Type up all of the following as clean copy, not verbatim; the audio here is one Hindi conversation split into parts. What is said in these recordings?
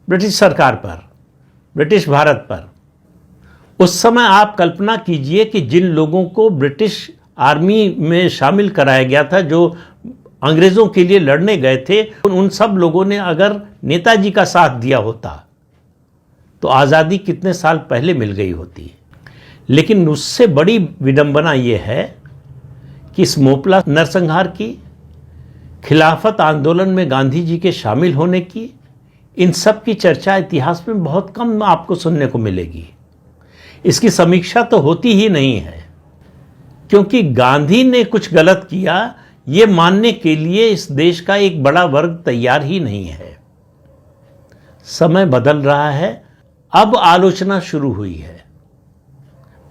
ब्रिटिश सरकार पर, ब्रिटिश भारत पर। उस समय आप कल्पना कीजिए कि जिन लोगों को ब्रिटिश आर्मी में शामिल कराया गया था, जो अंग्रेज़ों के लिए लड़ने गए थे, उन सब लोगों ने अगर नेताजी का साथ दिया होता तो आज़ादी कितने साल पहले मिल गई होती। लेकिन उससे बड़ी विडंबना यह है कि इस मोपला नरसंहार की, खिलाफत आंदोलन में गांधी जी के शामिल होने की, इन सब की चर्चा इतिहास में बहुत कम आपको सुनने को मिलेगी। इसकी समीक्षा तो होती ही नहीं है, क्योंकि गांधी ने कुछ गलत किया ये मानने के लिए इस देश का एक बड़ा वर्ग तैयार ही नहीं है। समय बदल रहा है, अब आलोचना शुरू हुई है।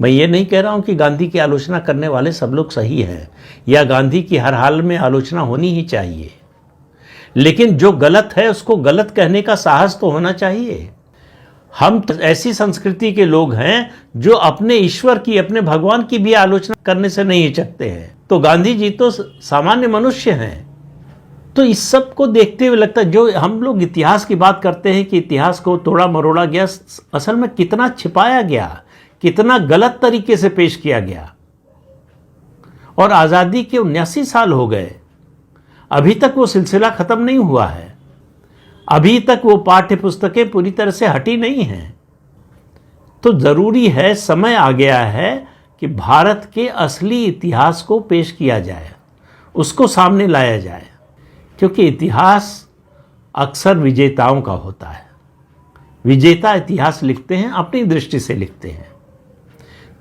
मैं ये नहीं कह रहा हूं कि गांधी की आलोचना करने वाले सब लोग सही हैं या गांधी की हर हाल में आलोचना होनी ही चाहिए, लेकिन जो गलत है उसको गलत कहने का साहस तो होना चाहिए। हम ऐसी संस्कृति के लोग हैं जो अपने ईश्वर की, अपने भगवान की भी आलोचना करने से नहीं हिचकते हैं। तो गांधी जी तो सामान्य मनुष्य हैं। तो इस सब को देखते हुए लगता है, जो हम लोग इतिहास की बात करते हैं कि इतिहास को तोड़ा मरोड़ा गया, असल में कितना छिपाया गया, कितना गलत तरीके से पेश किया गया। और आज़ादी के 79 साल हो गए, अभी तक वो सिलसिला खत्म नहीं हुआ है, अभी तक वो पाठ्य पुस्तकें पूरी तरह से हटी नहीं हैं। तो ज़रूरी है, समय आ गया है कि भारत के असली इतिहास को पेश किया जाए, उसको सामने लाया जाए, क्योंकि इतिहास अक्सर विजेताओं का होता है। विजेता इतिहास लिखते हैं, अपनी दृष्टि से लिखते हैं।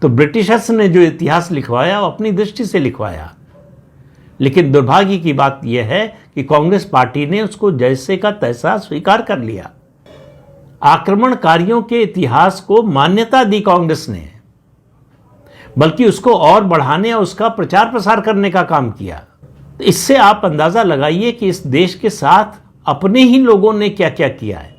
तो ब्रिटिशर्स ने जो इतिहास लिखवाया वो अपनी दृष्टि से लिखवाया, लेकिन दुर्भाग्य की बात यह है कि कांग्रेस पार्टी ने उसको जैसे का तैसा स्वीकार कर लिया। आक्रमणकारियों के इतिहास को मान्यता दी कांग्रेस ने, बल्कि उसको और बढ़ाने और उसका प्रचार प्रसार करने का काम किया। तो इससे आप अंदाजा लगाइए कि इस देश के साथ अपने ही लोगों ने क्या क्या किया है।